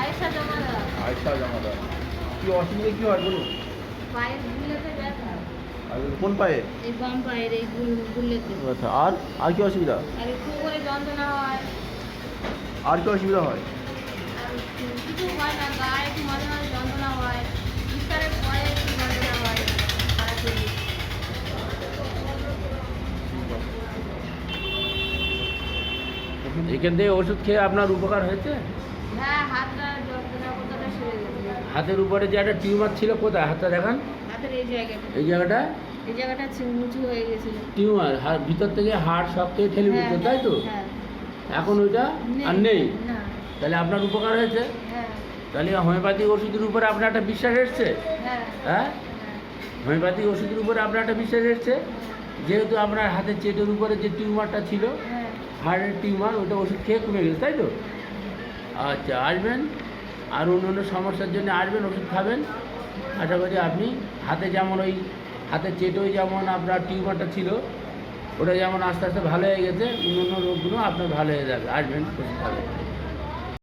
আয়েশা জমাদার। কি অসুবিধা কি হয় বলুন? পায়ের গুলোতে ব্যথা। আর কোন পায়ে? এই বাম পায়ের এই গুলোতে। আচ্ছা, আর কি অসুবিধা? আর একটু করে যন্ত্রণা হয়। আর কি অসুবিধা হয়? আর কিছু হয় না, গায়ে একটু মাঝে মাঝে যন্ত্রণা হয়, ইফতারের পরে একটু যন্ত্রণা হয় সারা শরীর। এখান থেকে ওষুধ খেয়ে আপনার উপকার হয়েছে? হ্যাঁ, হাতটা যন্ত্রণা কতটা সেরে গেছে। হাতের উপরে যে একটা টিউমার ছিল, কোথায়? হাতটা দেখান। হাতের এই জায়গাটা, এই জায়গাটা এই জায়গাটা উঁচু হয়ে গেছিল। টিউমার, ভিতর থেকে হাড় সব থেকে ঠেলে দিত, তাই তো? হ্যাঁ। এখন ওইটা আর নেই। না। তাহলে আপনার উপকার হয়েছে। হ্যাঁ। তাহলে হোমিওপ্যাথিক ওষুধের উপরে আপনার একটা বিশ্বাস এসছে। হ্যাঁ। হ্যাঁ, হোমিওপ্যাথিক ওষুধের উপরে আপনার একটা বিশ্বাস এসছে। যেহেতু আপনার হাতের চেটের উপরে যে টিউমারটা ছিল, হ্যাঁ। হাড়ের টিউমার, ওটা ওষুধ খেয়ে কমে গেছে, তাই তো? আচ্ছা, আসবেন, আর অন্য সমস্যার জন্য আসবেন, ওষুধ খাবেন। আশা করি আপনি হাতে যেমন ওই হাতের চেটেও যেমন আপনার টিউমারটা ছিল, ওটা যেমন আস্তে আস্তে ভালো হয়ে গেছে, অন্য রোগগুলো আপনার ভালো হয়ে যাবে। আসবেন, ওষুধ খাবেন।